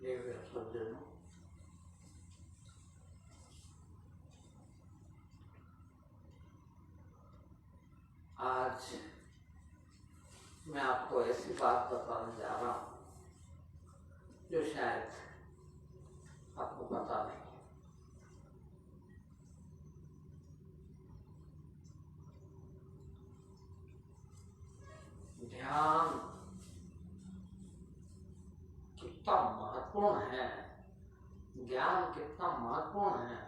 आज मैं आपको ऐसी बात बताने जा रहा हूँ जो शायद आपको पता नहीं। ध्यान कितना महत्वपूर्ण है, ज्ञान कितना महत्वपूर्ण है,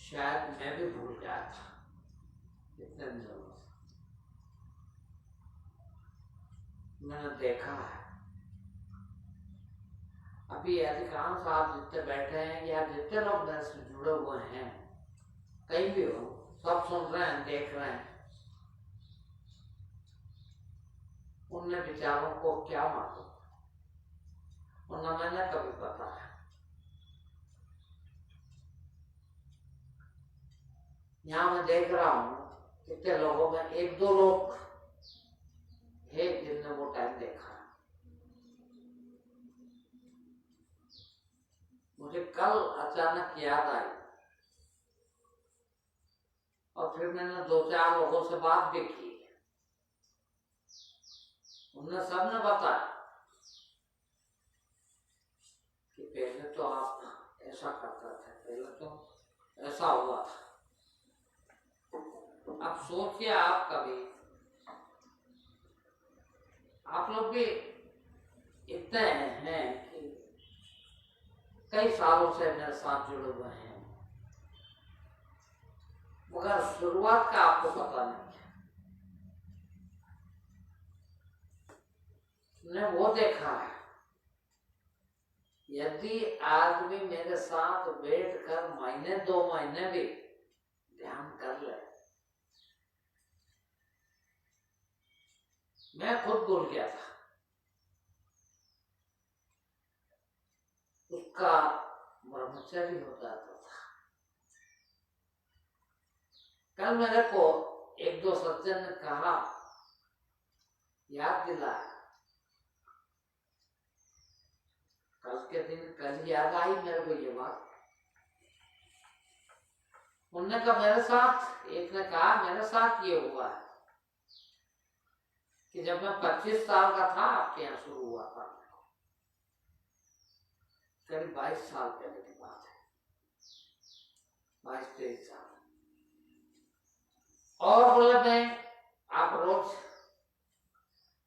शायद मैं भी भूल गया था इतने दिनों से। मैंने देखा है अभी अधिकांश आप जितने बैठे हैं या जितने लोग मेरे से जुड़े हुए हैं, कहीं भी हो, सब सुन रहे हैं, देख रहे हैं, उनने विचारों को क्या मालूम, उन्हें मैंने कभी पता है। यहाँ मैं देख रहा हूँ कितने लोगों में एक दो लोग है जिनने वो टाइम देखा। मुझे कल अचानक याद आई और फिर मैंने दो चार लोगों से बात भी की। उन्होंने सबने बताया कि पहले तो आप ऐसा करते थे, पहले तो ऐसा हुआ था। अब सोचिए आप कभी, आप लोग भी इतने हैं कि कई सालों से मेरे साथ जुड़े हुए हैं, मगर शुरुआत का आपको पता नहीं है। मैंने वो देखा है, यदि आदमी मेरे साथ बैठकर महीने दो महीने भी ध्यान कर ले, मैं खुद भूल गया था, उसका ब्रह्मचर्य हो जाता था। कल मेरे को एक दो सज्जन ने कहा, याद दिलाया, कल के दिन कल याद आई मेरे को ये बात। उन्होंने कहा मेरे साथ, एक ने कहा मेरे साथ ये हुआ है कि जब मैं 25 साल का था आपके यहाँ शुरू हुआ था, करीब 22 साल पहले की बात है, 22-23 साल। और बोले मैं आप रोज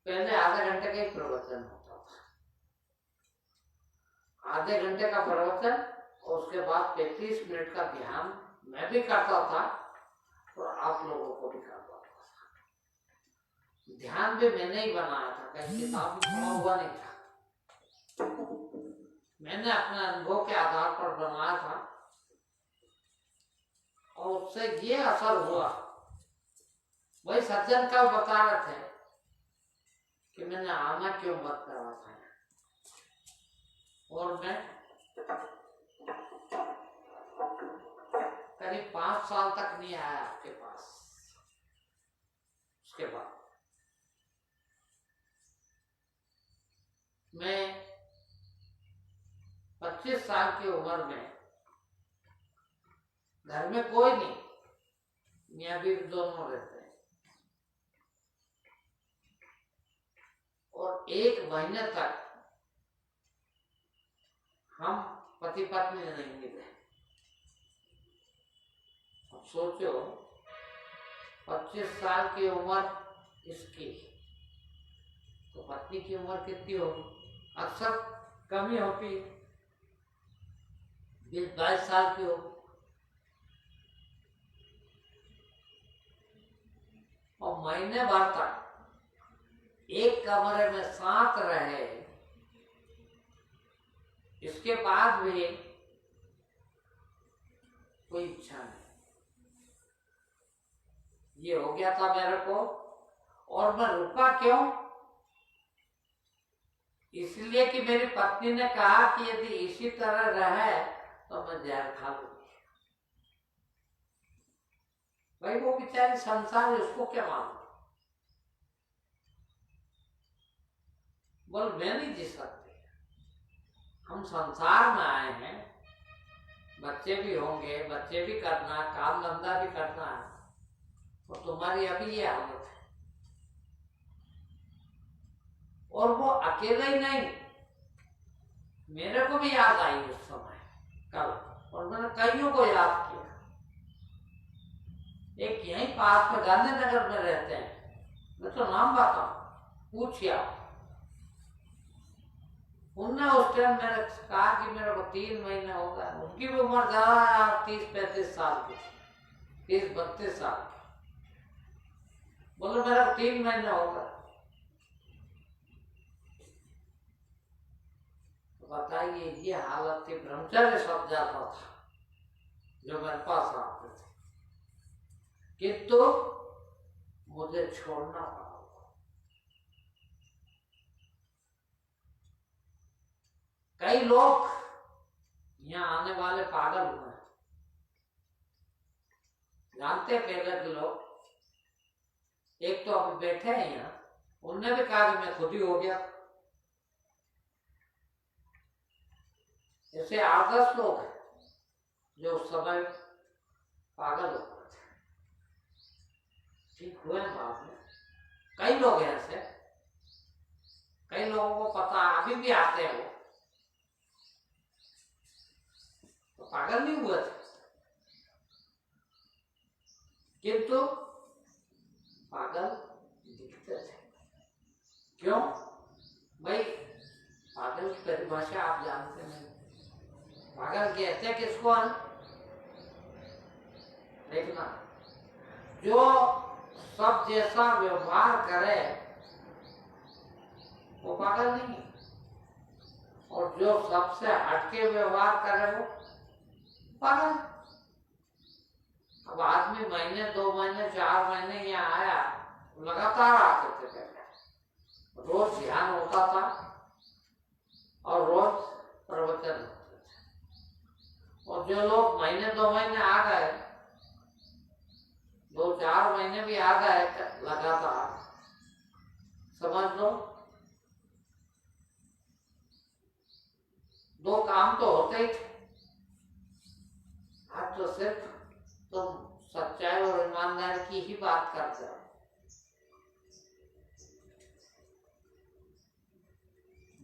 पहले आधे घंटे का ही प्रवचन होता था, आधे घंटे का प्रवचन और उसके बाद 35 मिनट का ध्यान मैं भी करता था और आप लोगों को भी करता था। ध्यान भी मैंने ही बनाया था, कहीं किताब भी पढ़ा हुआ नहीं था, मैंने अपने अनुभव के आधार पर बनाया था और उससे ये असर हुआ। वही सज्जन का बता रहे थे कि मैंने आना क्यों मत करा था, और मैं करीब 5 साल तक नहीं आया आपके पास। उसके बाद मैं 25 साल की उम्र में, घर में कोई नहीं, मियां बीवी दोनों रहते हैं, और 1 महीने तक हम पति पत्नी नहीं मिले। अब सोचो 25 साल की उम्र इसकी, तो पत्नी की उम्र कितनी होगी? अक्सर कमी होती, 20-22 साल की होगी। और महीने भर तक एक कमरे में साथ रहे, इसके बाद भी कोई इच्छा नहीं। ये हो गया था मेरे को, और मैं रुका क्यों? इसलिए कि मेरी पत्नी ने कहा कि यदि इसी तरह रहे तो मैं जहर खा लूंगी। भाई वो बेचारी संसार है, उसको क्या मालूम, बोल मैं नहीं जी सकती। हम संसार में आए हैं, बच्चे भी होंगे, बच्चे भी करना, काम धंधा भी करना है, तो तुम्हारी अभी ये हालत है। और वो अकेले ही नहीं, मेरे को भी याद आई उस समय कल, और मैंने कईयों को याद किया। एक यहीं पास में गांधीनगर में रहते हैं, मैं तो नाम बताऊं, पूछिए आप। उनने उस टाइम मेरे कहा कि मेरे को 3 महीने हो गए। उनकी भी उम्र ज्यादा 30-35 साल की, 30-32 साल की। बोले मेरे को 3 महीने हो गए। तो बताइए, ये हालत थी। ब्रह्मचर्य सब जाता था जो मेरे पास आते थे, किंतु मुझे छोड़ना पड़ा। कई लोग यहाँ आने वाले पागल हुए हैं, जानते पहले के लोग। एक तो अभी बैठे हैं यहाँ, उनने भी कहा कि मैं खुद ही हो गया। ऐसे 8-10 लोग हैं जो उस समय पागल हो गए थे, ठीक हुए बाद में। कई लोग हैं ऐसे, कई लोगों को पता, अभी भी आते हैं वो, तो पागल नहीं हुए थे, किंतु पागल दिखते थे। क्यों भाई? पागल की परिभाषा आप जानते नहीं। पागल कहते किसको? देखना, जो सब जैसा व्यवहार करे वो पागल नहीं, और जो सबसे हटके व्यवहार करे वो पागल। अब आदमी महीने, 2 महीने, 4 महीने यहाँ आया, लगातार आते थे पहले, रोज ध्यान होता था और रोज प्रवचन होते थे। और जो लोग महीने, 2 महीने आ गए, 2-4 महीने भी आ गए लगातार, समझ लो 2 काम तो होते ही थे। आज तो सिर्फ तुम सच्चाई और ईमानदारी की ही बात करते हो।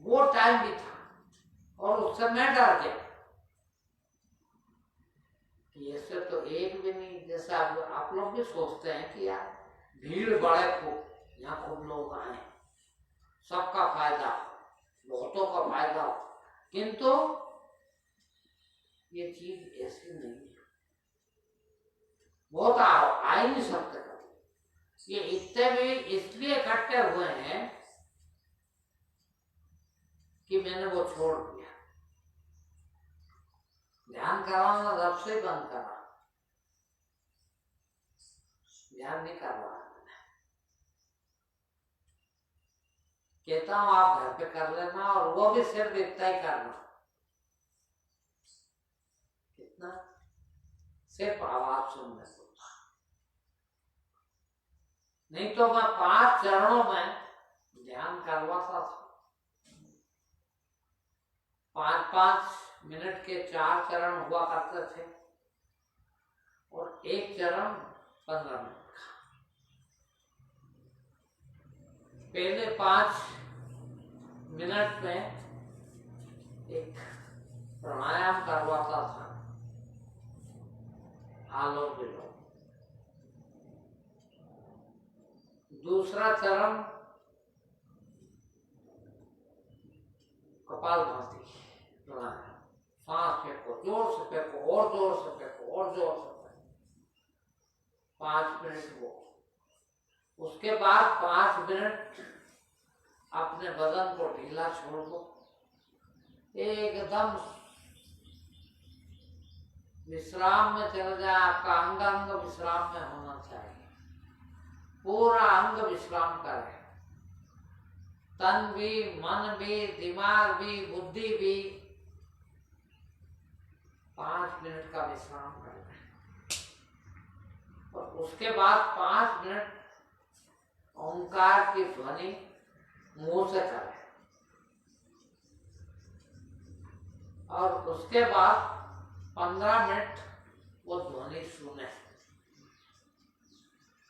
वो टाइम भी था, और उससे मैं डर गया कि ऐसे तो एक भी नहीं। जैसे आप लोग भी सोचते हैं कि यार भीड़ बढ़े, खूब यहाँ खूब लोग आए, सबका फायदा, बहुतों का फायदा हो, किंतु ये चीज ऐसी नहीं है। बहुत आ ही नहीं सकते। ये इतने भी इसलिए इकट्ठे हुए हैं कि मैंने वो छोड़ दिया, ध्यान कराना रब से बंद करा, ध्यान नहीं कर रहा। कहता हूं आप घर पे कर लेना, और वो भी सिर्फ इतना ही करना। कितना? सिर्फ आवाज सुनने को। नहीं तो मैं 5 चरणों में ध्यान करवाता था। 5-5 मिनट के 4 चरण हुआ करते थे, और 1 चरण 15 मिनट का। पहले 5 मिनट में एक प्राणायाम करवाता था, आलोक विलोक। दूसरा चरण कपालभाति प्राणायाम, सांस फेंको, जोर से फेंको, और जोर से फेंको, और जोर से फेंको, 5 मिनट वो। उसके बाद 5 मिनट अपने बदन को ढीला छोड़ दो, एकदम विश्राम में चल जाए। आपका अंग अंग विश्राम में होना चाहिए, पूरा अंग विश्राम करे, तन भी, मन भी, दिमाग भी, बुद्धि भी। 5 मिनट का विश्राम करना है, और उसके बाद 5 मिनट ओंकार की ध्वनि मुंह से करें। और उसके बाद 15 मिनट वो ध्वनि सुने।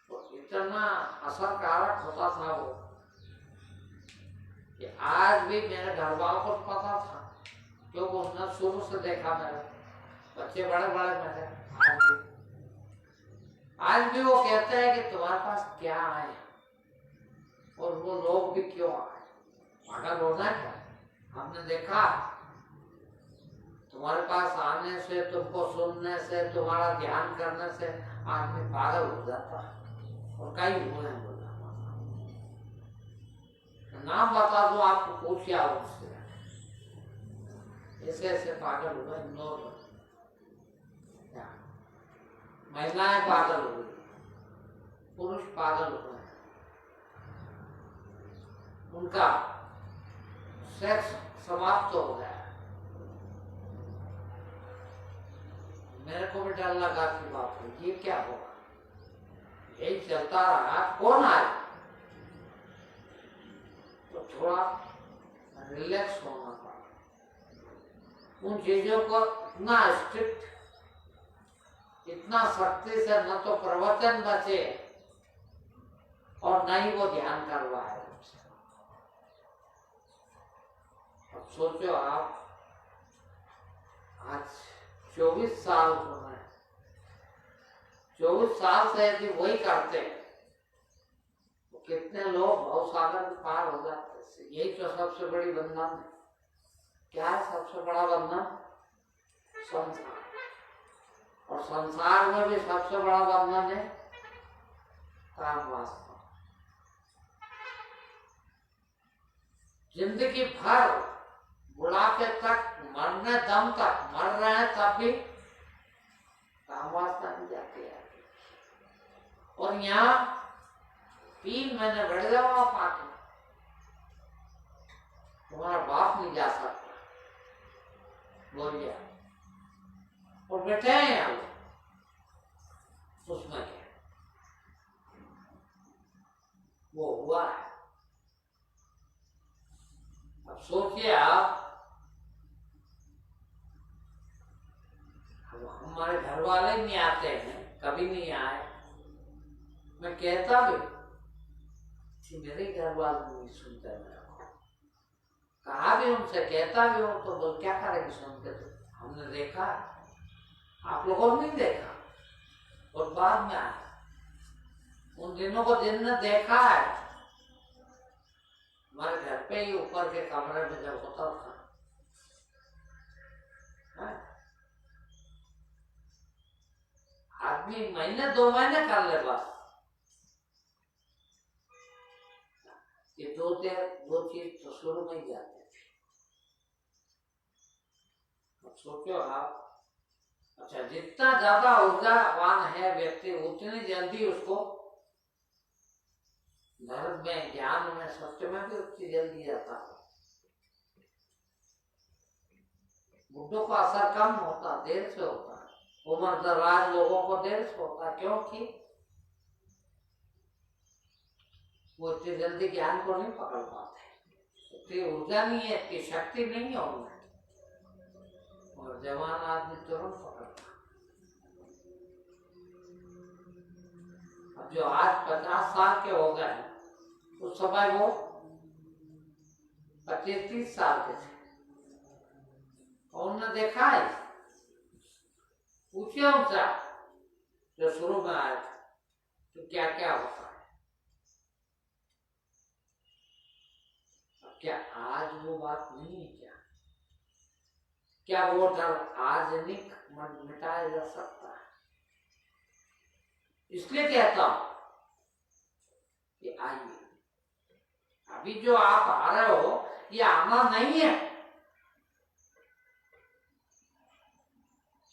तो इतना असरकारक होता था वो कि आज भी मेरे घर वालों को पता था, क्योंकि उसने शुरू से देखा मेरे बच्चे बड़े बड़े मेरे। आज भी वो कहते हैं कि तुम्हारे पास क्या आए और वो लोग भी क्यों आए, पागल होना क्या। हमने देखा तुम्हारे पास आने से, तुमको सुनने से, तुम्हारा ध्यान करने से आदमी पागल हो जाता है। और कई हुए हैं बोला, नाम बता दो आपको, पूछिए उससे, ऐसे ऐसे पागल हुए। महिलाएं पागल हो गई, पुरुष पागल हुए, उनका सेक्स समाप्त हो गया। मेरे को भी डर लगा कि बात है, ये क्या होगा। यही चलता रहा, कौन आए तो थोड़ा रिलैक्स होना पड़ा। उन चीजों को इतना स्ट्रिक्ट, इतना सख्ती से न तो प्रवचन बचे और न ही वो ध्यान करवाए। अब सोचो आप, आज 24 साल हो गए, 24 साल से यदि वही करते तो कितने लोग भव सागर पार हो जाते। यही तो सबसे बड़ी बंधन है। क्या है सबसे बड़ा बंधन? संसार। और संसार में भी सबसे बड़ा बंधन है काम वासना। जिंदगी भर बुढ़ापे तक, मरने दम तक, मर रहे हैं तब भी काम वासना नहीं जाती है। और यहाँ 3 महीने बढ़ जाओ आप आके, तुम्हारा बाप नहीं जा सकता, बोलिए। और बैठे हैं यहाँ, उसमें क्या वो हुआ है। अब सोचिए आप, हमारे घर वाले नहीं आते हैं, कभी नहीं आए। मैं कहता भी कि मेरे घर वाले नहीं सुनते मेरे को, कहा भी उनसे, कहता भी हूं तो बोल क्या करेंगे सुनते। तो हमने देखा, आप लोगों ने नहीं देखा, और बाद में आया। उन दिनों को जिनने देखा है, हमारे घर पे ही ऊपर के कमरे में जब होता था, आदमी महीने 2 महीने कर ले बस, ये दो चीज तो शुरू में ही जाते थे। अब सोचो आप, अच्छा जितना ज्यादा ऊर्जावान है व्यक्ति, उतनी जल्दी उसको धर्म में, ज्ञान में, सत्य में भी उतनी जल्दी जाता है। बुद्धों का असर कम होता, देर से होता है। उम्र दराज लोगों को देर से होता है, क्योंकि वो इतनी जल्दी ज्ञान को नहीं पकड़ पाते, इतनी ऊर्जा नहीं है, इतनी शक्ति नहीं है उनमें। और जवान आदमी तुरंत पकड़ता। अब जो आज 50 साल के हो गए, उस समय वो 25-30 साल के थे। और उन्होंने देखा है, पूछिए उनसे जो शुरू में आए थे तो क्या क्या होता है। अब क्या आज वो बात नहीं है? क्या वो डर आज नहीं मिटाया जा सकता है? इसलिए कहता हूं कि आइए, अभी जो आप आ रहे हो ये आना नहीं है,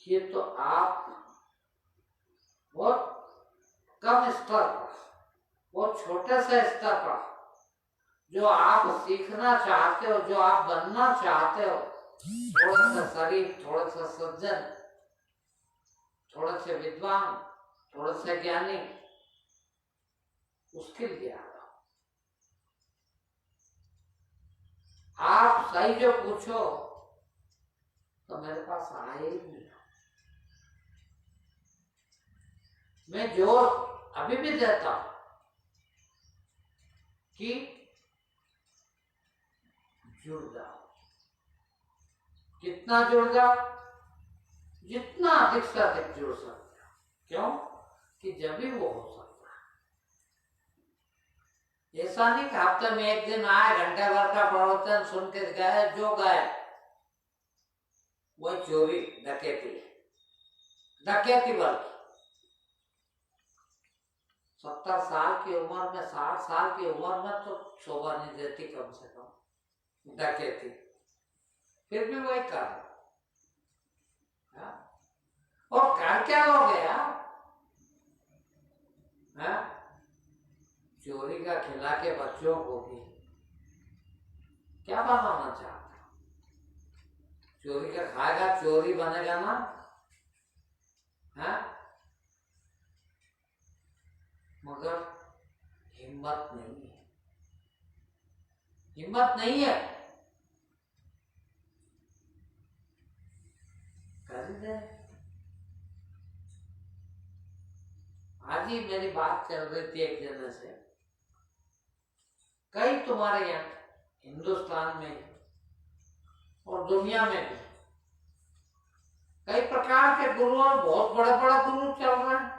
ये तो आप बहुत कम स्तर पर, बहुत छोटे से स्तर पर जो आप सीखना चाहते हो, जो आप बनना चाहते हो, थोड़ा सा शरीफ, थोड़ा सा सज्जन, थोड़ा से विद्वान, थोड़ा से ज्ञानी, उसके लिए आ रहा हूं। आप सही जो पूछो तो मेरे पास आए ही नहीं। मैं जोर अभी भी देता हूं कि जुड़ जाओ, कितना जुड़ जाओ, जितना अधिक से अधिक जुड़ सकते हो। क्यों? कि जब भी वो हो सकता है। ऐसा नहीं कि हफ्ते में एक दिन आए, घंटे भर का प्रवचन सुन के गए, जो गए वो चोरी डकैती, डकैती बल्कि 70 साल की उम्र में, 60 साल की उम्र में तो शोभा नहीं देती कम से कम डकैती, फिर भी वही कर। और कर क्या लोगे यार? चोरी का खिला के बच्चों को भी क्या बनाना चाहते हो? चोरी का खाएगा, चोरी बनेगा ना? है? मगर हिम्मत नहीं है, हिम्मत नहीं है। कर दे। आज ही मेरी बात चल रही थी एक जने से, कई तुम्हारे यहाँ हिंदुस्तान में और दुनिया में भी कई प्रकार के गुरु और बहुत बड़े बड़े गुरु चल रहे हैं,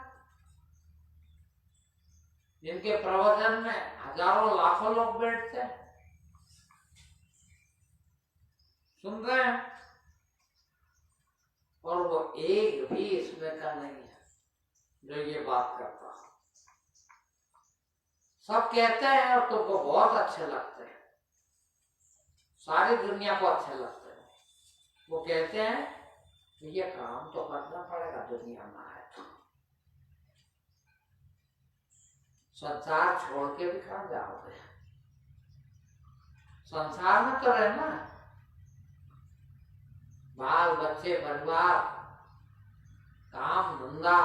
जिनके प्रवचन में हजारों लाखों लोग बैठते हैं, सुन रहे हैं, और वो एक भी इसमें का नहीं है जो ये बात करता। सब कहते हैं और तुमको बहुत अच्छे लगते हैं, सारी दुनिया को अच्छे लगते हैं। वो कहते हैं ये काम तो करना पड़ेगा, दुनिया में आए तो। संसार छोड़ के भी कहां जाओगे? संसार में तो रहना, बाल बच्चे, परिवार, काम धंधा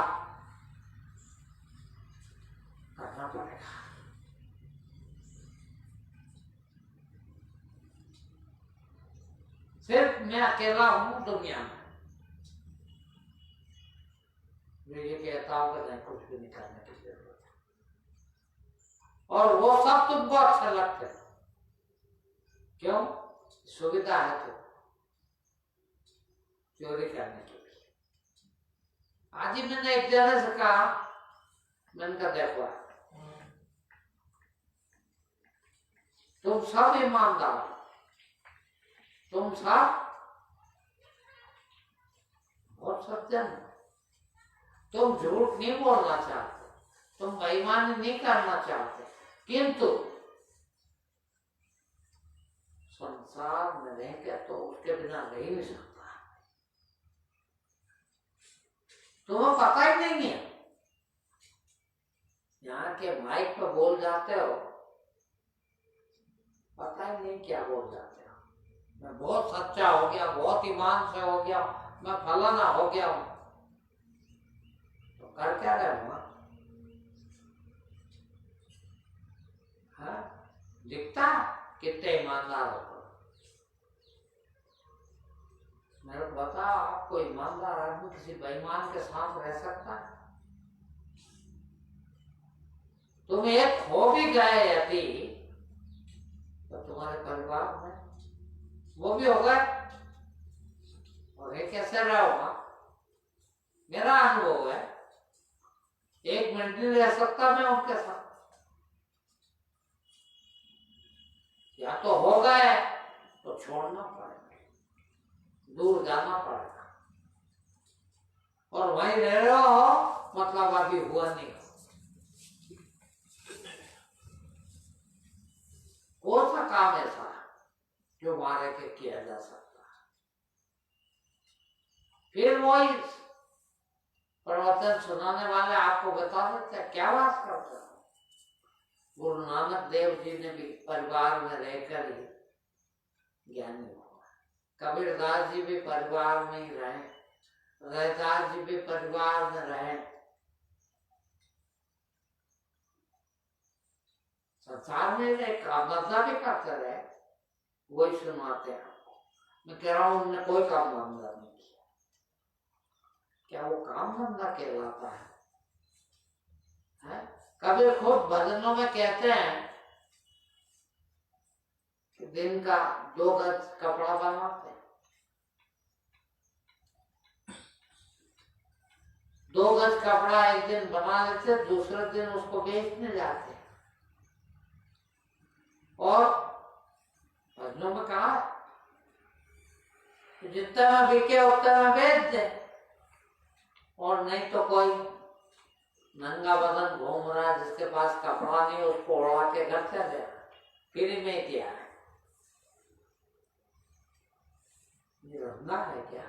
करना पड़ेगा। सिर्फ मैं अकेला हूं दुनिया में जो ये कहता हूं कि नहीं, कुछ भी नहीं करने की जरूरत है, और वो सब तुमको अच्छा लगता है। क्यों? सुविधा है तो चोरी करने के लिए। आज ही मैंने एक जने से कहा, मैंने कहा देखो तुम सब ईमानदार, तुम सब बहुत सज्जन, तुम झूठ नहीं बोलना चाहते, तुम बेईमानी नहीं करना चाहते, किंतु संसार में रह के तो उसके बिना रह ही नहीं सकता। तुम्हें पता ही नहीं है, यहाँ के माइक पे बोल जाते हो, पता ही नहीं क्या बोल जाते हो। मैं बहुत सच्चा हो गया, बहुत ईमान से हो गया, मैं फलाना हो गया हूं, तो कर क्या रहे हो? दिखता कितने ईमानदार हो। मेरे को बताओ, आपको ईमानदार आदमी किसी बेईमान के साथ रह सकता है? तुम एक हो भी गए यदि, तो तुम्हारे परिवार में वो भी होगा, और ये कैसे रहोगा? मेरा अनुभव है, एक मिनट नहीं रह सकता मैं उनके साथ। या तो हो गए तो छोड़ना पड़ेगा, दूर जाना पड़ेगा, और वहीं रह रहे हो मतलब अभी हुआ नहीं। कौन सा काम ऐसा है जो मारे के किया जा सकता है? फिर वही प्रवचन सुनाने वाले आपको बता सकते हैं क्या बात करते हो। गुरु नानक देव जी ने भी परिवार में रहकर ही ज्ञानी हुआ, कबीरदास जी भी परिवार में ही रहे, रैदास जी भी परिवार में रहे, संसार में एक मजा भी करते रहे, वही सुनाते हैं आपको। मैं कह रहा हूं उन्होंने कोई काम धंधा नहीं किया। क्या वो काम धंधा कहलाता है? कबीर खुद भजनों में कहते हैं कि दिन का 2 गज कपड़ा बनाते हैं, 2 गज कपड़ा एक दिन बना लेते, दूसरे दिन उसको बेचने जाते हैं। और भजनों में कहा जितना बिके उतना बेच दे, और नहीं तो कोई नंगा बदन घूम रहा है जिसके पास कपड़ा नहीं, उसको उड़ा के घर चले फ्री में किया है। ये धंधा है क्या?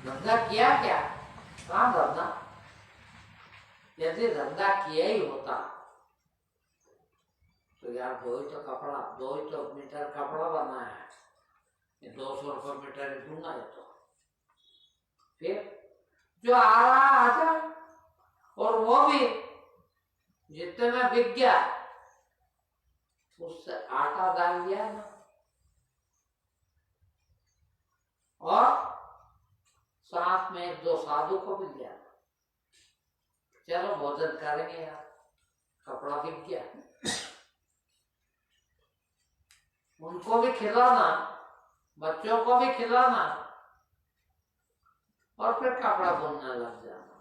धंधा किया क्या? कहाँ धंधा? यदि धंधा किया ही होता तो यार 2 ही तो मीटर कपड़ा बनाया है, 200 रुपये मीटर दूंगा ये तो, फिर जो आ रहा आ जाए, और वो भी जितने में बिक गया उससे आटा डाल दिया ना, और साथ में 1-2 साधु को भी लिया, चलो भोजन करेंगे यार, कपड़ा बिक गया, उनको भी खिलाना, बच्चों को भी खिलाना, और फिर कपड़ा बुनने लग जाना।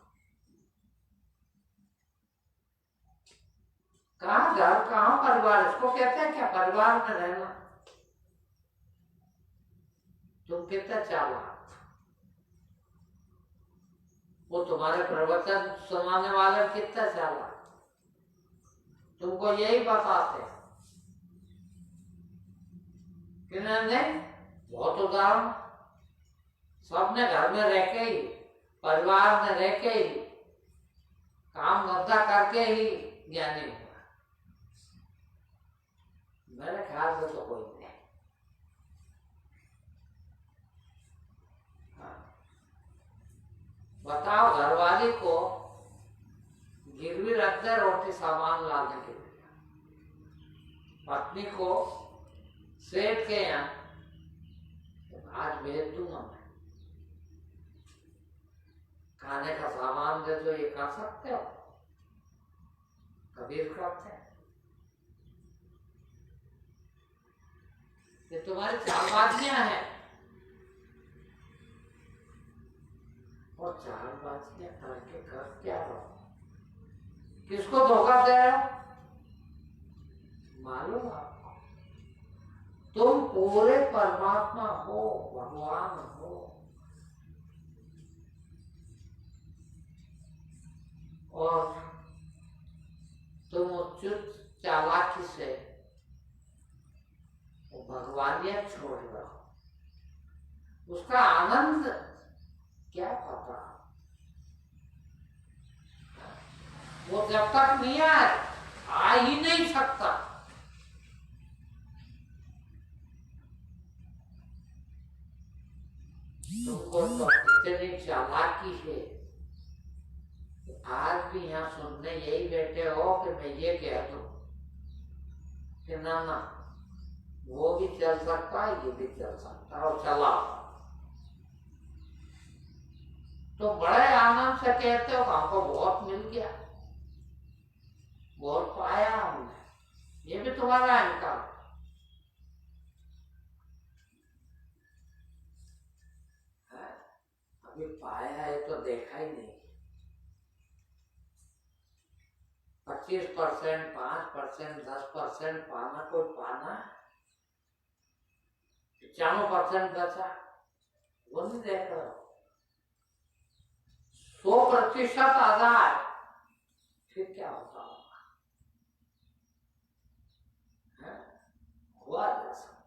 कहाँ घर, कहाँ परिवार? इसको कहते हैं क्या परिवार में रहना? तुम कितना चालाक, वो तुम्हारे प्रवचन सुनाने वाले कितना चालाक, तुमको यही बताते हैं कि नहीं, बहुत उदाहरण, सबने घर में रह के ही, परिवार में रह के ही, काम धंधा करके ही ज्ञानी हुआ। मेरे ख्याल से तो कोई नहीं। बताओ, घरवाली को गिरवी रख दे रोटी सामान लाने के लिए, पत्नी को सेठ के यहाँ आज भेज दूंगा मैं, खाने का सामान दे दो, ये कर सकते हो? कबीर करते हैं। ये तुम्हारी चालबाजियां हैं, और चालबाजियां करके कर क्या रहो? किसको धोखा दे रहे हो? मालूम आपको? तुम पूरे परमात्मा हो, भगवान हो, और तुम उचित चालाकी से भगवानियत छोड़ रहे हो, उसका आनंद क्या पता? वो जब तक नहीं आए, आ ही नहीं सकता। तुमको तो इतनी चालाकी है, आज भी यहाँ सुनने यही बैठे हो कि मैं ये कह दूं कि ना ना, वो भी चल सकता है, ये भी चल सकता है, और चला। तो बड़े आनंद से कहते हो हमको बहुत मिल गया, बहुत पाया हमने, ये भी तुम्हारा अहंकार। अभी पाया है तो देखा ही नहीं। 25%, 5%, 10% पाना, कोई पाना, 95% बचा, वो नहीं देख रहे हो। 100% आजाद, फिर क्या होता होगा? हुआ जा सकता,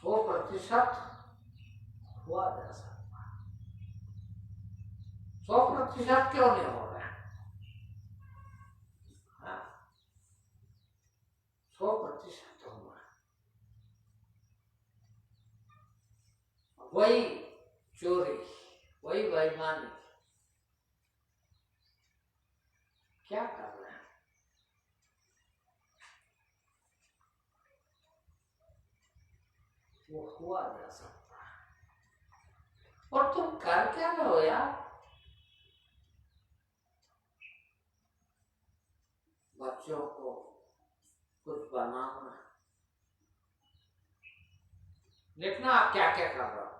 100% हुआ जा सकता, 100% क्यों नहीं हो रहा है? 100% होगा। वही चोरी, वही बेईमानी, क्या कर रहे हैं? वो हुआ जा सकता है। और तुम कर क्या रहे हो यार? बच्चों को कुछ बनाना, देखना आप क्या क्या कर रहे हो।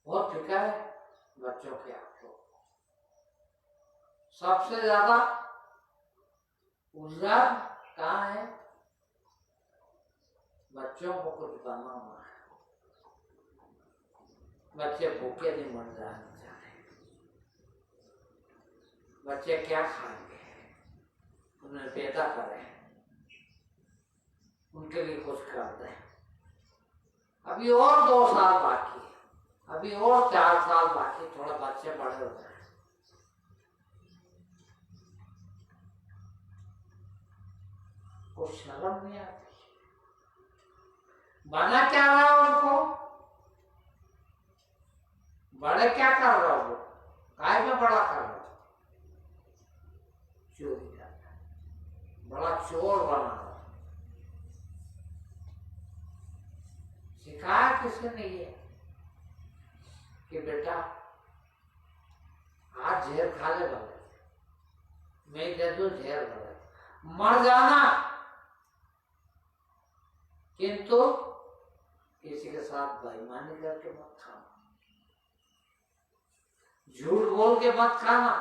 बहुत फिक्र है बच्चों के आपको। सबसे ज्यादा उजर कहाँ है? बच्चों को कुछ बनाना है। बच्चे भूखे नहीं मर जाने चाहिए। बच्चे क्या खाएंगे, उन्हें पैदा करें, उनके लिए कुछ कर दें। अभी और 2 साल बाकी, अभी और 4 साल बाकी, थोड़ा बच्चे बड़े हो जाए। कुछ शर्म नहीं आती। बना क्या रहा है उनको? बड़े क्या कर रहा हो? काय में बड़ा कर रहा हो? चोरी करता है, बड़ा चोर बना रहा। सिखाया किसने ये कि बेटा आज जहर खा ले, भले मैं दे दूं जहर, भले मर जाना, किंतु किसी के साथ बेईमानी करके मत खाना, झूठ बोल के मत खाना।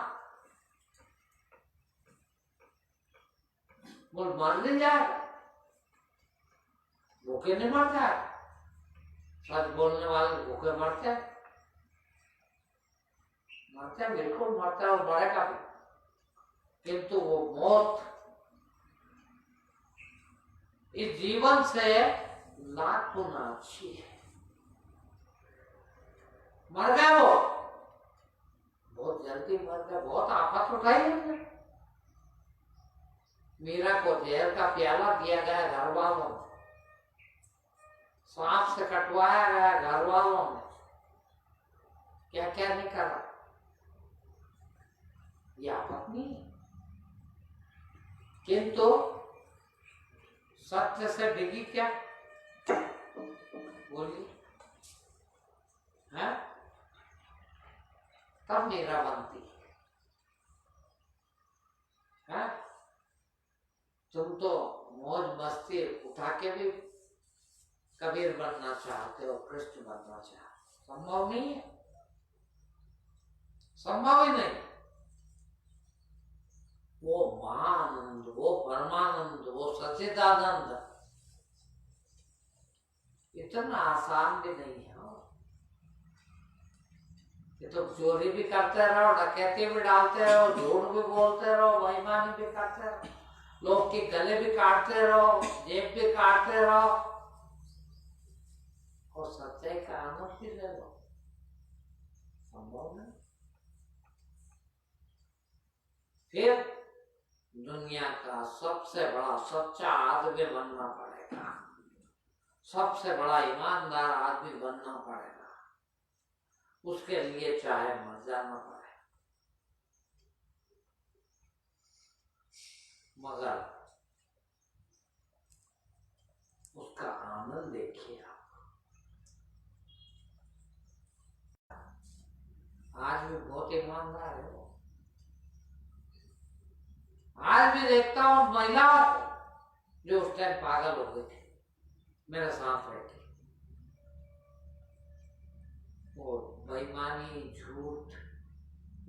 बोल मर नहीं जाएगा, भूखे नहीं मर जाएगा। सच बोलने वाले भूखे मरते हैं, बिल्कुल मरता है, और मरेगा भी, किंतु वो मौत इस जीवन से लाख गुना अच्छी है। मर गया वो, बहुत जल्दी मर गया, बहुत आफत उठाई हमने। मीरा को जहर का प्याला दिया गया घर वालों ने, सांप से कटवाया गया घर वालों ने, क्या क्या नहीं करा। यह आफत नहीं, किंतु सत्य से डिगी क्या? बोलिए, है तब मीरा बनती है। तुम तो मौज मस्ती उठा के भी कबीर बनना चाहते हो, कृष्ण बनना चाहते, संभव नहीं है, संभव ही नहीं। वो महानंद, वो परमानंद, वो सच्चिदानंद इतना आसान भी नहीं है। ये तो चोरी भी करते रहो, डकैती भी डालते रहो, झूठ भी बोलते रहो, बेईमानी भी करते रहो, लोग के गले भी काटते रहो, जेब भी काटते रहो, और सच्चाई का आनंद भी ले लो, संभव नहीं। फिर दुनिया का सबसे बड़ा सच्चा आदमी बनना पड़ेगा, सबसे बड़ा ईमानदार आदमी बनना पड़ेगा। उसके लिए चाहे मर जाना पड़े, मगर उसका आनंद देखिए आप। आज भी बहुत ईमानदार है वो। आज भी देखता हूं महिलाओं को जो उस टाइम पागल हो गई थी, मेरे साथ रहती, वो बेईमानी झूठ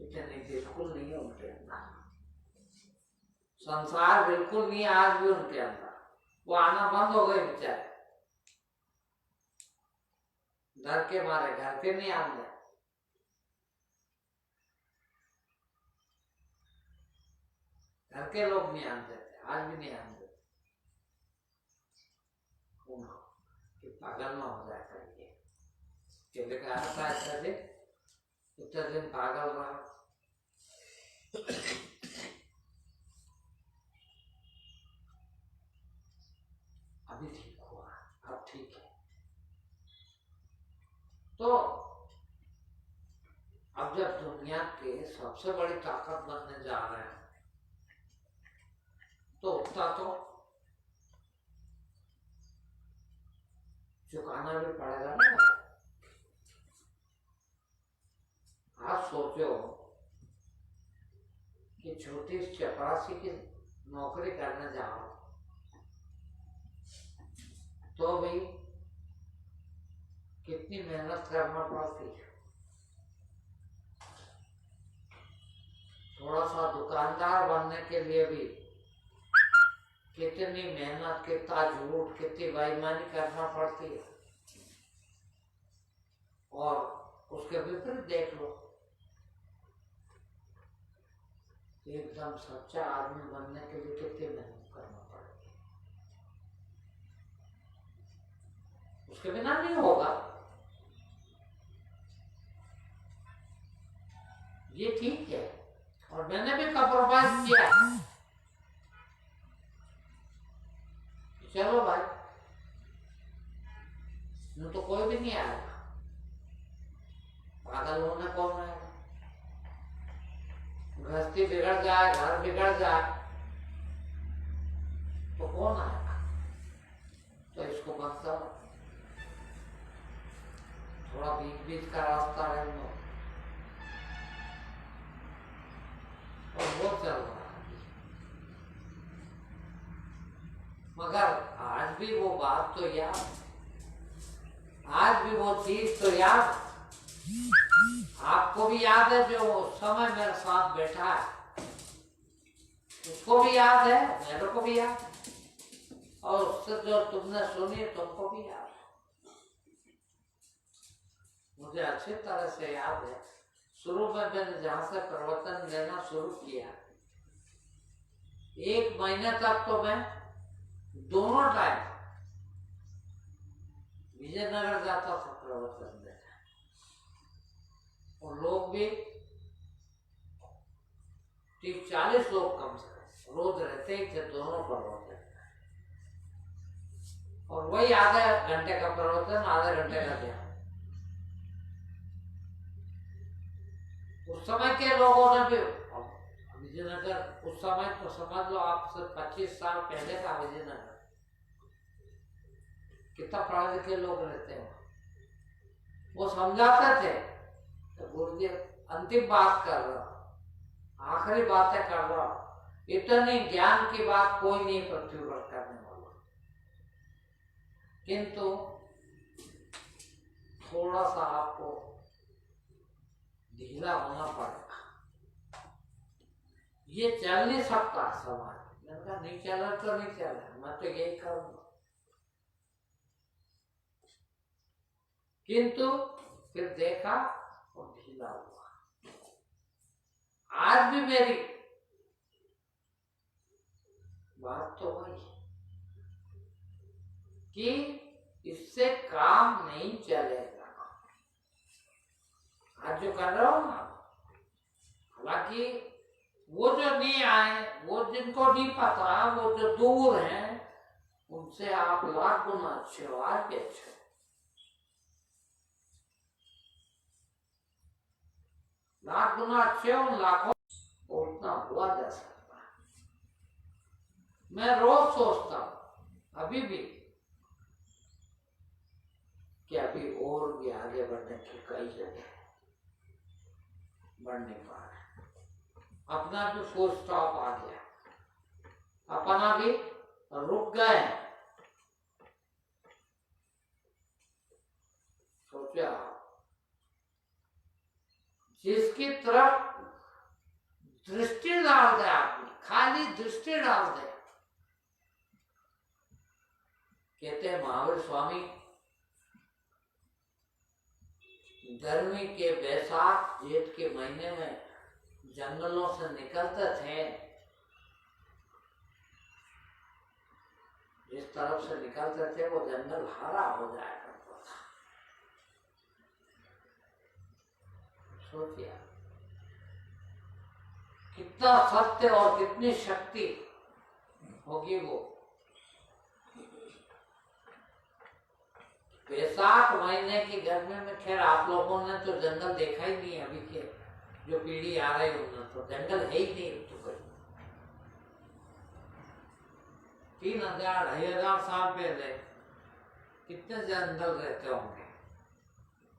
इतने बिल्कुल नहीं है उनके अंदर, संसार बिल्कुल नहीं आज भी उनके अंदर। वो आना बंद हो गए बेचारे, डर के मारे घर के नहीं आते, घर के लोग नहीं आते थे, आज भी नहीं आते। पागल ना हो जाए करके आता है दिन, उतना दिन पागल रहा। अभी ठीक हुआ, अब ठीक है। तो अब जब दुनिया के सबसे बड़ी ताकत बनने जा रहे हैं, तो उतना तो चुकाना भी पड़ेगा ना। आप सोचो कि छोटी चपरासी की नौकरी करने जाओ तो भी कितनी मेहनत करना पड़ती है। थोड़ा सा दुकानदार बनने के लिए भी कितनी मेहनत, कितना झूठ, कितनी बेईमानी करना पड़ती है। और उसके विपरीत देख लो, एकदम सच्चा आदमी बनने के लिए कितनी मेहनत करना पड़ेगी। उसके बिना नहीं होगा। ये ठीक है, और मैंने भी कंप्रोमाइज किया। चलो भाई, यूं तो कोई भी नहीं आएगा, पागल होने कौन आएगा। गृहस्थी बिगड़ जाए, घर बिगड़ जाए तो कौन आएगा। तो इसको मत करो, थोड़ा बीच बीच का रास्ता रहने दो। और वो चल रहा है, मगर आज भी वो बात तो याद, आज भी वो चीज तो याद। आपको भी याद है, जो उस समय मेरे साथ बैठा है उसको भी याद है, मेरे को भी याद है, और उससे जो तुमने सुनी तुमको भी याद है। मुझे अच्छी तरह से याद है, शुरू में मैंने जहां से प्रवचन लेना शुरू किया, 1 महीने तक तो मैं दोनों टाइम विजयनगर जाता था प्रवचन देने, और लोग भी 30-40 लोग कम से कम रोज रहते ही थे दोनों प्रवचन। और वही आधे घंटे का प्रवचन, आधे घंटे का ध्यान। उस समय के लोगों ने भी, विजयनगर उस समय तो समझ लो आप, सिर्फ 25 साल पहले का विजयनगर, कितना पढ़े लिखे लोग रहते हैं। वो समझाते थे तो गुरुजी अंतिम बात कर रहा, आखिरी बातें कर रहा, इतनी ज्ञान की बात कोई नहीं पृथ्वी पर करने वाला। किंतु थोड़ा सा आपको ढीला होना पड़ेगा। ये चल नहीं सकता समाज। मैंने कहा नहीं चला तो नहीं चला, मैं तो यही करूंगा। किंतु फिर देखा और ढीला हुआ। आज भी मेरी बात तो वही कि इससे काम नहीं चलेगा। आज जो कर रहा हूं ना, हालांकि वो जो नहीं आए, वो जिनको नहीं पता, वो जो दूर हैं, उनसे आप लाख गुना अच्छे हो, आज भी अच्छे हो। लाख गुना अच्छे हो, लाखों उतना हुआ जा सकता है। मैं रोज सोचता हूं अभी भी कि अभी और भी आगे बढ़ने की कई जगह बढ़ नहीं पा रहे। अपना भी फुल स्टॉप आ गया, अपना भी रुक गए। सोचा जिसकी तरफ दृष्टि डाल दे आदमी, खाली दृष्टि डाल दे। कहते हैं महावीर स्वामी, गर्मी के बैसाख जेठ के महीने में जंगलों से निकलते थे, जिस तरफ से निकलते थे वो जंगल हरा हो जाया करता था। सोचिए कितना सत्य और कितनी शक्ति होगी वो। बैसाख महीने की गर्मी में, खैर आप लोगों ने तो जंगल देखा ही नहीं, अभी के जो पीढ़ी आ रही उन्होंने तो जंगल है ही नहीं। तो 3000-2500 साल पहले कितने जंगल रहते होंगे,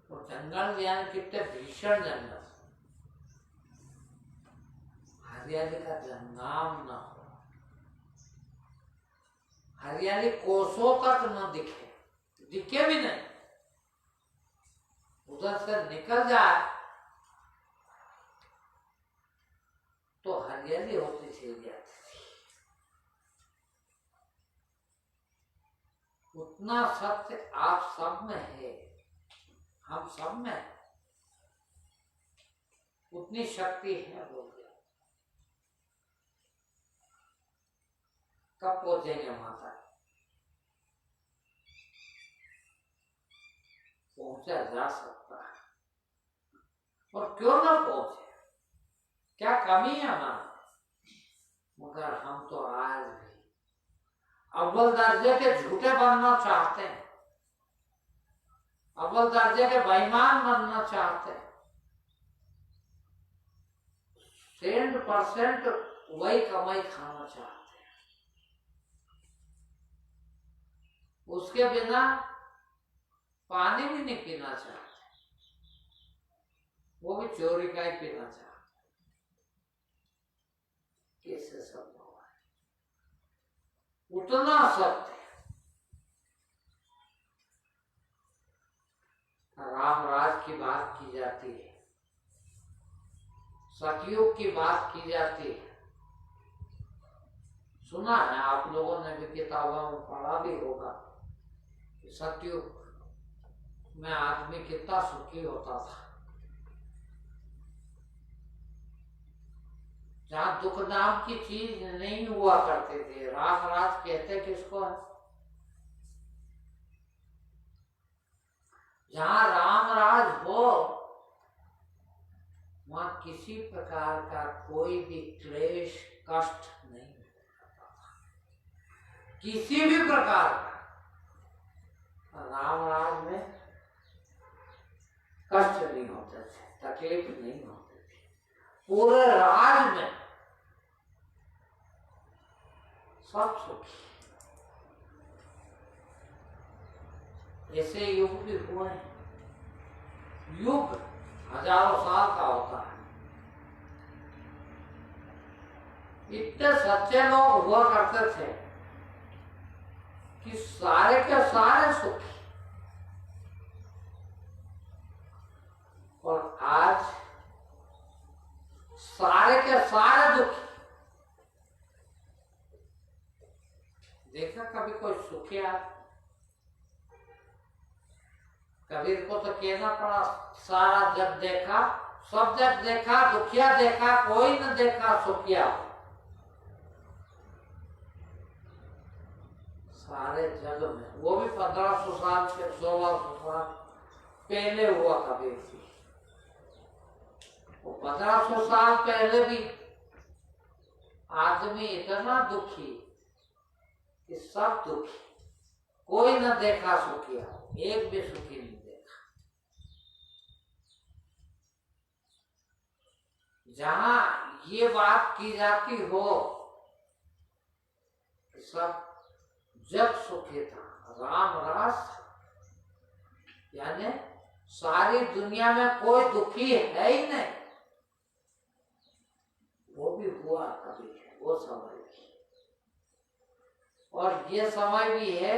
और जंगल यानी कितने भीषण जंगल, हरियाली का नाम ना हो, हरियाली कोसों तक न दिखे, दिखे भी नहीं, उधर से निकल जाए तो हरियाली होती चली जाती थी। उतना सत्य आप सब में है, हम सब में है, उतनी शक्ति है। बोल गया कब पहुंचेंगे माता? पहुंचा जा सकता है, और क्यों ना पहुंचे, क्या कमी है हमारी? मगर हम तो आज भी अव्वल दर्जे के झूठे बनना चाहते हैं, अव्वल दर्जे के बेईमान बनना चाहते हैं। 100% वही कमाई खाना चाहते हैं, उसके बिना पानी भी नहीं पीना चाहते, वो भी चोरी का ही पीना चाहते। कैसे संभव है? उतना सत्य राम राज की बात की जाती है, सतयुग की बात की जाती है। सुना है आप लोगों ने भी, किताबों में पढ़ा भी होगा कि सतयुग में आदमी कितना सुखी होता था, जहां दुख नाम की चीज नहीं हुआ करते थे। राम राज कहते किसको है? जहां राम राज हो वहां किसी प्रकार का कोई भी क्लेश कष्ट नहीं होता था, किसी भी प्रकार का। राम राज में कष्ट नहीं होते थे, तकलीफ नहीं होती थी, पूरे राज में सब सुखी। ऐसे युग भी हुए हैं, युग हजारों साल का होता है। इतने सच्चे लोग हुआ करते थे कि सारे के सारे सुखी, और आज सारे के सारे दुखी। देखा कभी कोई सुखी आदमी? कबीर को तो कहना पड़ा, सारा जग देखा, सब जग देखा, दुखिया देखा, कोई न देखा सुखिया। सारे जग में, वो भी 1500 साल से 1600 साल पहले हुआ कबीर जी। वो 1500 साल पहले भी आदमी इतना दुखी कि सब दुखी, कोई न देखा सुखिया, एक भी सुखी नहीं देखा। जहां ये बात की जाती हो कि सब जग सुखी था, राम रास, यानी सारी दुनिया में कोई दुखी है ही नहीं, वो भी हुआ कभी है, वो समय भी। और ये समय भी है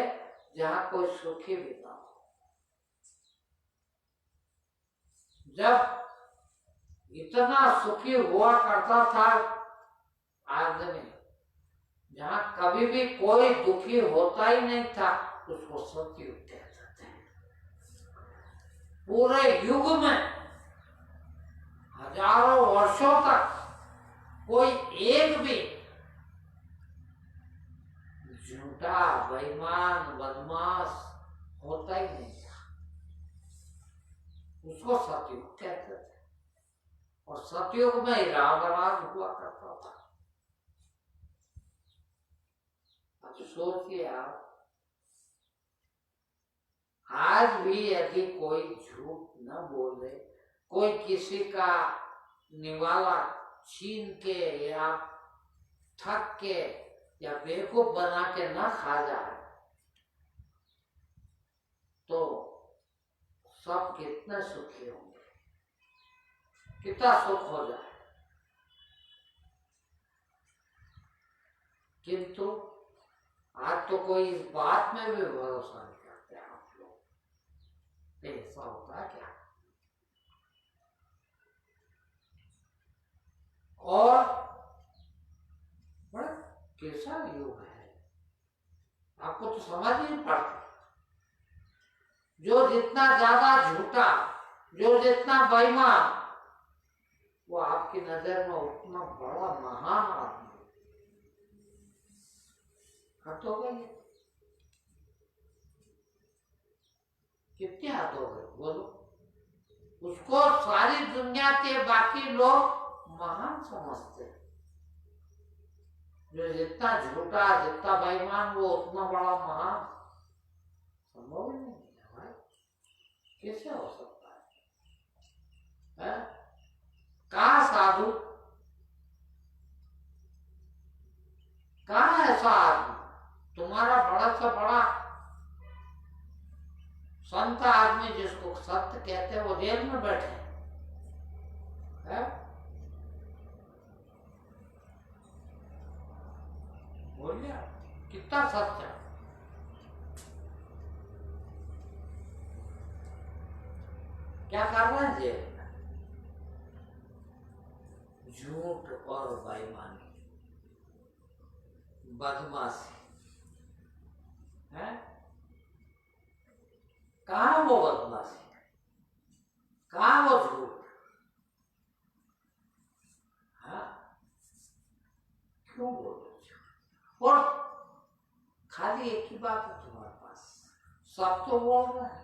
जहां कोई सुखी भी ना हो। जब इतना सुखी हुआ करता था आदमी, जहां कभी भी कोई दुखी होता ही नहीं था, उसको सतयुग कहते थे। पूरे युग में हजारों वर्षों तक कोई एक भी झूठा, बेईमान, बदमाश होता ही नहीं था, उसको सतयुग कहते थे। और सतयुग में ही राम राज हुआ करता था। अब सोचिए आप, आज भी यदि कोई झूठ न बोले, कोई किसी का निवाला छीन के या ठग के या बेवकूफ बना के न खा जाए, तो सब कितने सुखी होंगे, कितना सुख हो जाए। किंतु आज तो कोई इस बात में भी भरोसा नहीं करते आप लोग। ऐसा होता है क्या? और बड़ा कैसा युग है, आपको तो समझ ही नहीं पड़ता। जो जितना ज्यादा झूठा, जो जितना बेईमान, वो आपकी नजर में उतना बड़ा महान आदमी। हद हो गई, कितनी हद हो गई बोलो। उसको सारी दुनिया के बाकी लोग महान समझते। जो जितना झूठा, जितना बेईमान, वो उतना बड़ा महान संभव ही नहीं है भाई। कैसे हो सकता है? कहाँ साधु, कहाँ ऐसा आदमी? तुम्हारा बड़ा से बड़ा संत आदमी जिसको सत्य कहते हैं, वो जेल में बैठे हैं। बोलिए कितना सत्य। क्या कर रहे हैं जेल में? झूठ और बेईमानी, बदमाशी है। कहाँ वो बदमाशी, कहाँ वो झूठ? हाँ, क्यों बोल रहे हो? और खाली एक ही बात है तुम्हारे पास, सब तो बोल रहे हैं।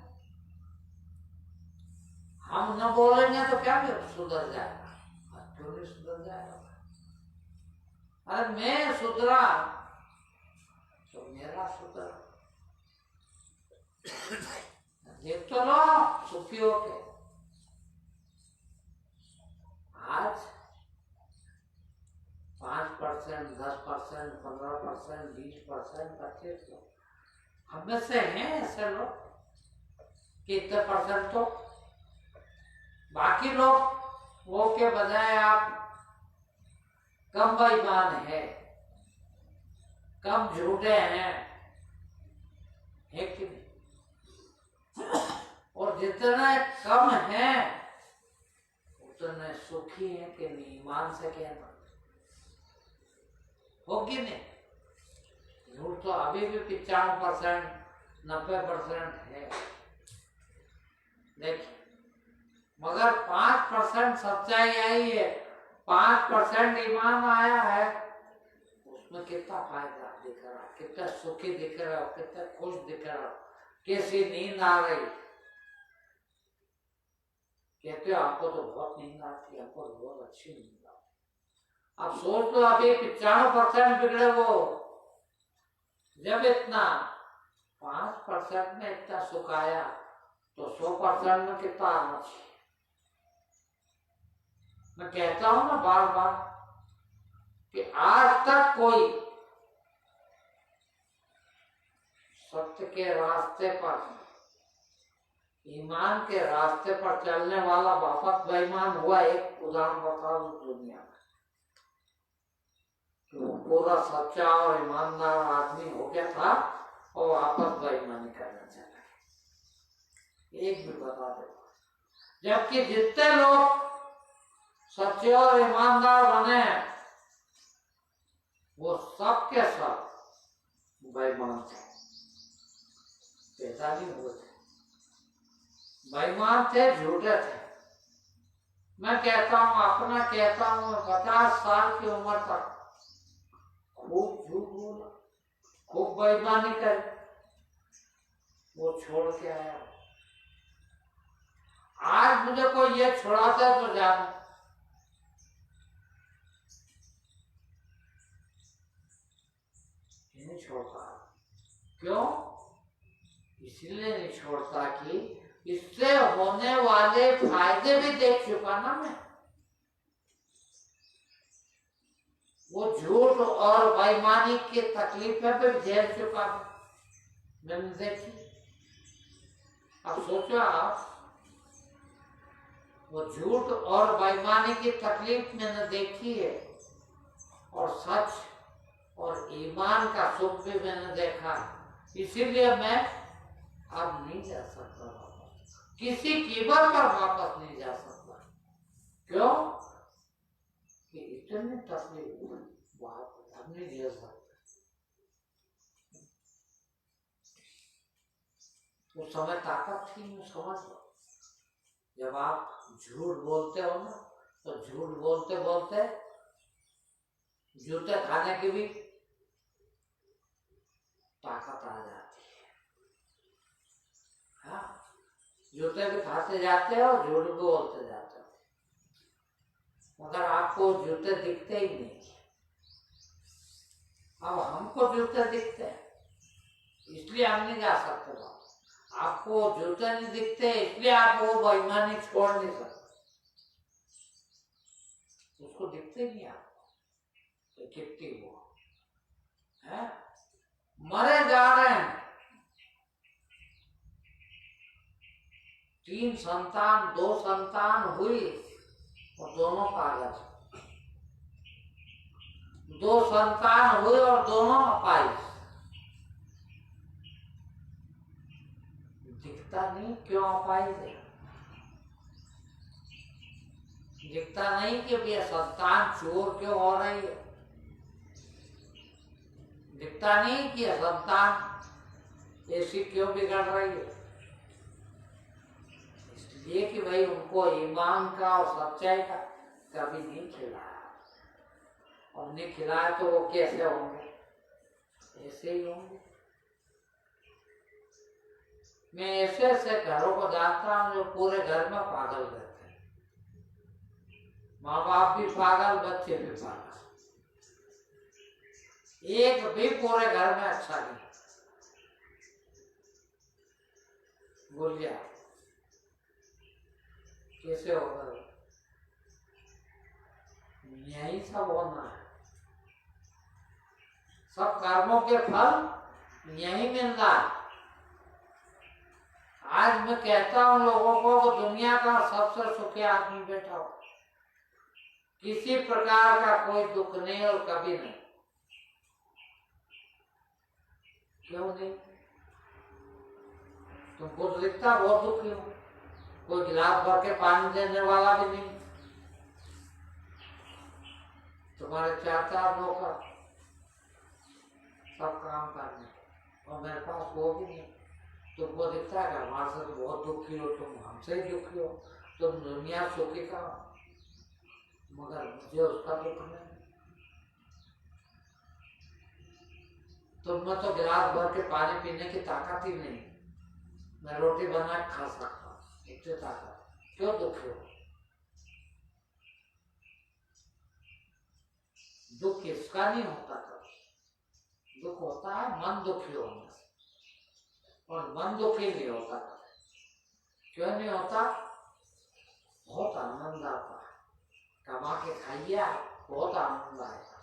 हम न बोलेंगे तो क्या सुधर जाएगा? क्यों नहीं सुधर जाएगा? अरे मैं सुधरा तो मेरा सुधर। देख तो लो सुखी होके। आज 5%, 10%, 15%, 20%, 25%, हम में से हैं ऐसे लोग। कितने परसेंट तो बाकी लोग वो के बजाय आप कम बेईमान है, कम झूठे हैं, है कि नहीं? और जितने कम हैं उतने सुखी हैं कि नहीं? ईमान से कहना हो कि नहीं? झूठ तो अभी भी 95%, 90% है। देखिए, मगर 5% सच्चाई आई है, 5% ईमान आया है, उसमें कितना फायदा दिख रहा, कितना सुखी दिख रहा, कितना खुश दिख रहा, कैसी नींद आ रही। कहते हो आपको तो बहुत नींद आती है, हमको बहुत अच्छी नींद आती। आप सोच लो, अभी 95% बिगड़े वो, जब इतना 5% में इतना सुख आया तो 100% में कितना आना चाहिए? मैं कहता हूं ना बार बार कि आज तक कोई सत्य के रास्ते पर, ईमान के रास्ते पर चलने वाला वापस बेईमान हुआ? एक उदाहरण बता दो दुनिया में कि वो पूरा सच्चा और ईमानदार आदमी हो गया था और वापस बेईमानी करना चला। एक भी बता दो। जबकि जितने लोग सच्चे और ईमानदार बने वो सब के सब बेईमान थे, पैदा नहीं हुए थे, बेईमान थे, झूठे थे। मैं कहता हूं, अपना कहता हूं, 50 साल की उम्र तक खूब झूठ बोला, खूब बेईमानी करी, वो छोड़ के आया। आज मुझे कोई ये छुड़ाता है तो जानो नहीं छोड़ता। क्यों? इसलिए नहीं छोड़ता कि इससे होने वाले फायदे भी देख चुका ना मैं। वो झूठ और बेईमानी की तकलीफें भी झेल चुका मैंने देखी। अब सोचो आप, वो झूठ और बेईमानी की तकलीफ मैंने देखी है, और सच और ईमान का सुख भी मैंने देखा है। इसीलिए मैं अब नहीं जा सकता वापस, किसी कीमत पर वापस नहीं जा सकता। क्यों? कि इतनी तकलीफ अब नहीं झेल सकता। उस समय ताकत थी, समझ लो। जब आप झूठ बोलते हो ना, तो झूठ बोलते बोलते जूते खाने की भी ताकत आ जाती है। हाँ, जूते भी खाते जाते हो, झूठ भी बोलते जाते हो, मगर आपको जूते दिखते ही नहीं। अब हमको जूते दिखते हैं, इसलिए हम नहीं जा सकते बाबा। आपको जूते नहीं दिखते, इसलिए आप वो बेईमानी छोड़ नहीं सकते। उसको दिखते नहीं आपको, कितनी वो है। मरे जा रहे हैं, 3 संतान 2 संतान हुई और दोनों कागज, 2 संतान हुई और दोनों अपाहिज। दिखता नहीं, क्यों अपाहिज है? दिखता नहीं कि ये संतान चोर क्यों हो रही है? दिखता नहीं कि संतान ऐसी क्यों बिगड़ रही है? इसलिए कि भाई उनको ईमान का और सच्चाई का कभी नहीं खिलाया, और नहीं खिलाया तो वो कैसे होंगे? ऐसे ही होंगे। मैं ऐसे ऐसे घरों को जानता हूँ जो पूरे घर में पागल रहते हैं, माँ बाप भी पागल, बच्चे भी पागल, एक भी पूरे घर में अच्छा नहीं। बोलिए कैसे होगा? यही सब होना है, सब कर्मों के फल यही मिल रहा है। आज मैं कहता हूं लोगों को, वो दुनिया का सबसे सुखी आदमी बैठा हो, किसी प्रकार का कोई दुख नहीं और कभी नहीं। क्यों नहीं? तुमको तो दिखता बहुत दुखी हो, कोई गिलास भर के पानी देने वाला भी नहीं, तुम्हारे 4 नौकर सब काम करने, और मेरे पास वो भी नहीं। तुमको दिखता है कि हमारे से तो बहुत दुखी हो, तुम हमसे ही दुखी हो, तुम दुनिया सुखी का, मगर मुझे उसका दुख नहीं। तुम में तो गिलास भर के पानी पीने की ताकत ही नहीं, मैं रोटी बना के खा सकता हूँ, इतनी ताकत, क्यों दुखी हो? दुख किसका नहीं होता? कभी दुख होता है मन दुखी होने से, और मन दुखी नहीं होता। क्यों नहीं होता? बहुत आनंद आता है, कमा के खाइए, बहुत आनंद आएगा।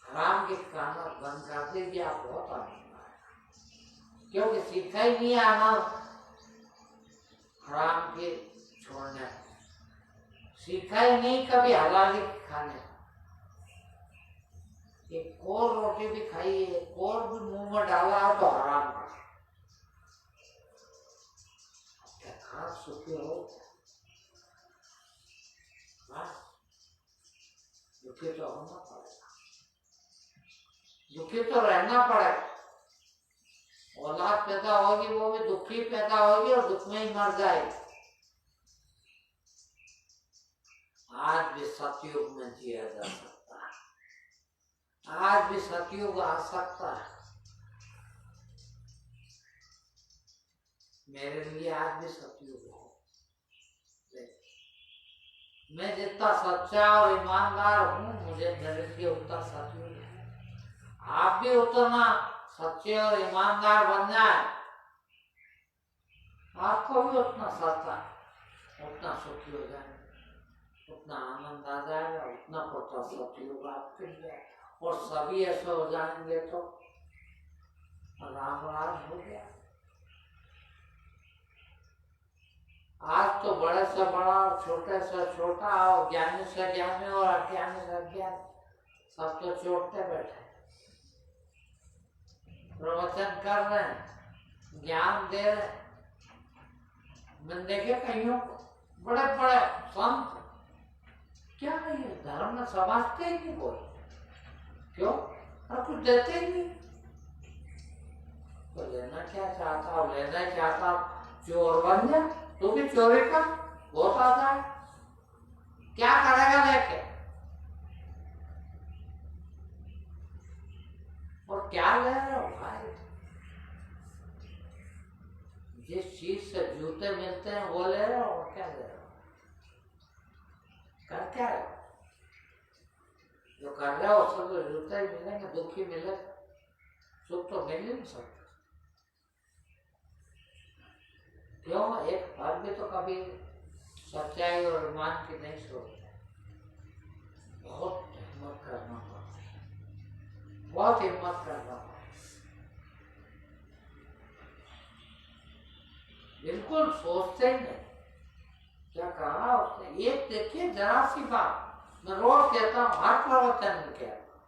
हराम के खाना बंद कर दीजिए, आप बहुत आनंद आएगा, क्योंकि सीखा ही नहीं आनंद हराम के छोड़ने, सीखा ही नहीं कभी हलाली खाने। एक कोर रोटी भी खाई है, कोर भी मुंह में डाला है तो हराम का, क्या खास सुखी हो? दुखी तो होना पड़ेगा, दुखी तो रहना पड़ेगा। औलाद पैदा होगी वो भी दुखी पैदा होगी और दुख में ही मर जाएगी। आज भी सतयुग में जिया जा सकता है, आज भी सतयुग आ सकता है। मेरे लिए आज भी सतयुग हो। मैं जितना सच्चा और ईमानदार हूँ, मुझे मेरे लिए उतना सतयुग है। आप भी उतना सच्चे और ईमानदार बन जाए, आपको भी उतना सच्चा, उतना सुखी हो जाए, उतना आनंद आ जाएगा, उतना पता सतयुग आपके लिए, और सभी ऐसे हो जाएंगे तो राम राज हो गया। अब तो बड़े से बड़ा और छोटे से छोटा और ज्ञानी से ज्ञानी और अज्ञानी से अज्ञानी सब तो चोटते बैठे, प्रवचन कर रहे हैं, ज्ञान दे रहे हैं। मैंने देखे कईयों बड़े बड़े संत क्या है ये धर्म में समझते ही नहीं कोई, क्यों? और कुछ देते ही नहीं। तो लेना क्या चाहता हो, लेना चाहता चोर बन जा, तू भी चोरी कर, बहुत आता है। क्या करेगा लेके, और क्या ले रहे हो भाई? जिस चीज से जूते मिलते हैं वो ले रहे हो, और क्या ले रहे हो? कर क्या रहे हो? जो कर रहे हो उससे तो जूते ही मिलेंगे, दुखी मिले, सुख तो मिल नहीं सकता। क्यों? एक बार भी तो कभी सच्चाई और ईमान की नहीं सोचते। बहुत हिम्मत करना पड़ता है, बहुत हिम्मत करना पड़ता है। बिल्कुल सोचते ही नहीं। क्या कहा उसने? एक देखिए जरा सी बात, मैं रोज कहता हूँ, हर प्रवचन में कहता हूँ,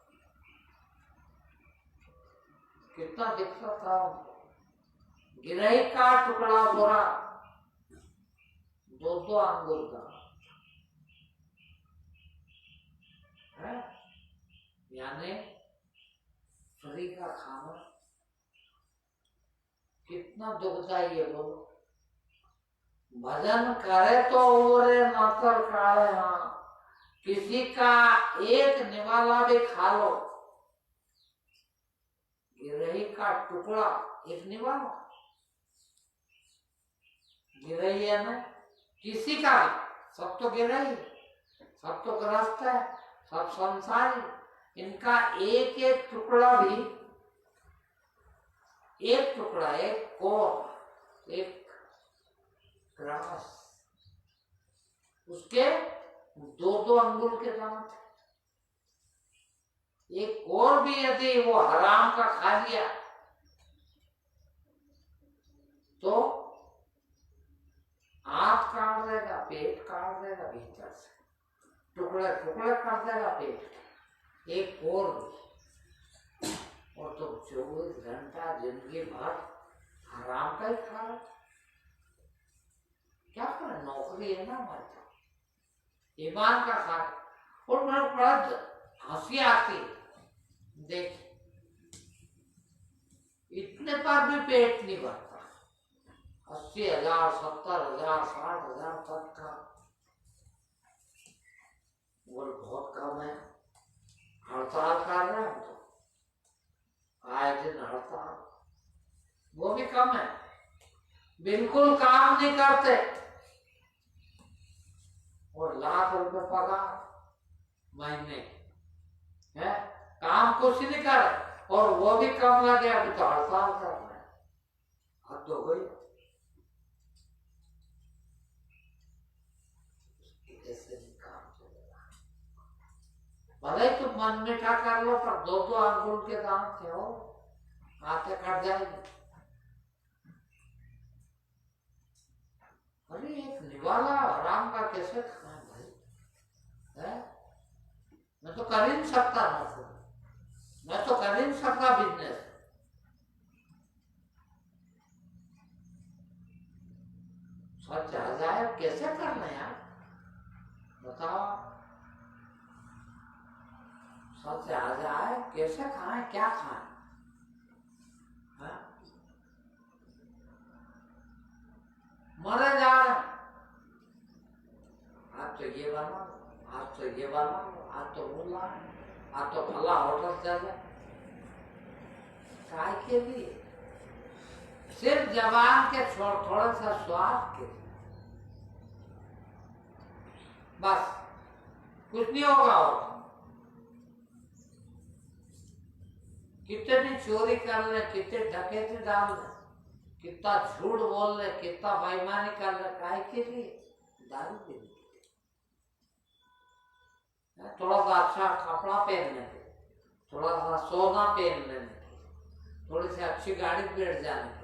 कितना दिक्कत था उनको। गिरही का टुकड़ा बुरा, 2-2 अंगुल का है, यानी फ्री का खाना कितना दुखदाई है बोलो। भजन करे तो ओरे नौकर काले, हाँ किसी का एक निवाला भी खा लो, गिरही का टुकड़ा एक निवाला, गिरही है ना, किसी का भी, सब तो गिरही, सब तो ग्रस्त है, सब संसारी, इनका एक एक टुकड़ा भी, एक टुकड़ा, एक कोर, एक ग्रास, उसके 2-2 अंगुल के दांत, एक और भी यदि वो हराम का खा लिया तो आंख काट देगा, पेट काट देगा भीतर से, टुकड़े टुकड़े कर देगा पेट, एक और भी। और तो 24 घंटा जिंदगी भर हराम का ही खा रहे, क्या करें? नौकरी है ना हमारे पास, ईमान का खा। और मेरे बड़ा हंसी आती, देख इतने पर भी पेट नहीं भरता, 80,000, 70,000, 60,000 तक का, वो बहुत कम है। हड़ताल कर रहे हैं तो आए दिन हड़ताल, वो भी कम है, बिल्कुल काम नहीं करते, और लाख रुपए पगार महीने है, काम कुछ नहीं करे, और वो भी कम लगे, अभी तो हड़ताल कर रहे हैं, हद हो गई। ऐसे नहीं काम चलेगा। भले ही तुम मन मीठा कर लो, पर 2-2 अंगुल के दांत थे हो, आते कट जाएगी। अरे एक निवाला हराम का कैसे खाए भाई, है? मैं तो कर ही नहीं सकता ना, मैं तो कर ही नहीं सकता बिजनेस। सच आ जाए कैसे करना यार, बताओ, सच आ जाए कैसे खाएं, क्या खाएं? मरे जा रहे, आज तो ये बना, आज तो ये बना, आज तो वो ला, आज तो फला होटल चले, काय के लिए? सिर्फ जबान के थोड़ा सा स्वाद के लिए, बस, कुछ नहीं होगा। और कितनी चोरी कर ले, कितने डकैती डाल ले, कितना झूठ बोल ले, कितना बेईमानी कर ले, काय के लिए? दारू पीने के लिए, थोड़ा सा अच्छा कपड़ा पहनने के, थोड़ा सा सोना पहन लेने के, थोड़ी सी अच्छी गाड़ी पे बैठ जाने के लिए।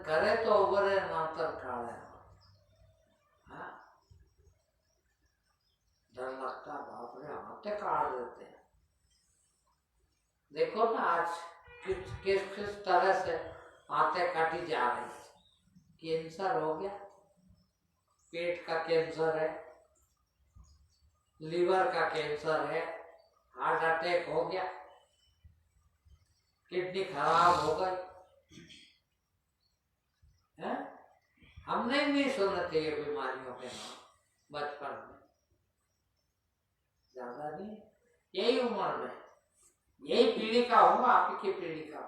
करे तो उबरे नातर काले। हाँ? डर लगता बाप रे हाथे काट देते हैं। देखो ना आज किस तरह से हाथे काटी जा रही है। कैंसर हो गया, पेट का कैंसर है, लीवर का कैंसर है, हार्ट अटैक हो गया, किडनी खराब हो गई है। हमने नहीं सुने थे ये बीमारियों के नाम बचपन में, ज्यादा नहीं, यही उम्र में, यही पीढ़ी का होगा, आपकी पीढ़ी का।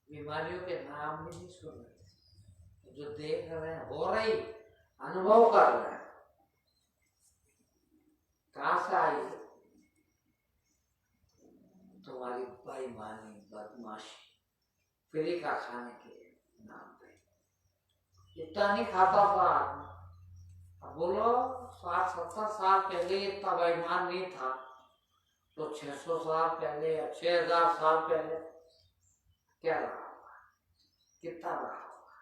बीमारियों के नाम भी नहीं सुने, जो देख रहे हैं, हो रही, अनुभव कर रहे हैं। कहां से आई? तुम्हारी बेईमानी, बदमाशी, फ्री का खाने के नाम पे। इतना नहीं खाता था आदमी। अब बोलो 60-70 साल पहले इतना बेईमान नहीं था, तो 600 साल पहले या 6000 साल पहले क्या रहा होगा, कितना रहा होगा?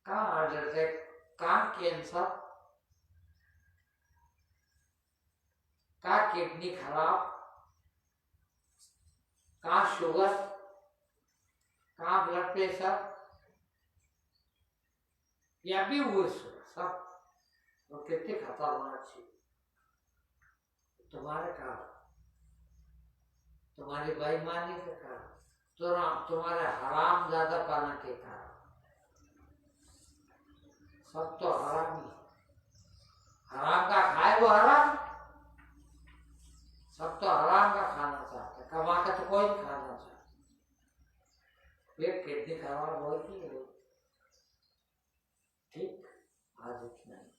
कहाँ हार्ट अटैक, कहाँ कैंसर, कहाँ किडनी खराब, कहाँ शुगर, कहाँ ब्लड प्रेशर, या भी हुए सब। तो कितनी खतरनाक चीज तुम्हारे कारण, तुम्हारी बेईमानी के कारण, तुम्हारे हराम ज्यादा पाने के कारण। सब तो हराम ही, हराम का खाए वो हराम। सब तो हराम का खाना चाहते, कमा के तो कोई नहीं खाना चाहता। फिर किडनी खराब होगी। ठीक, आज इतना ही।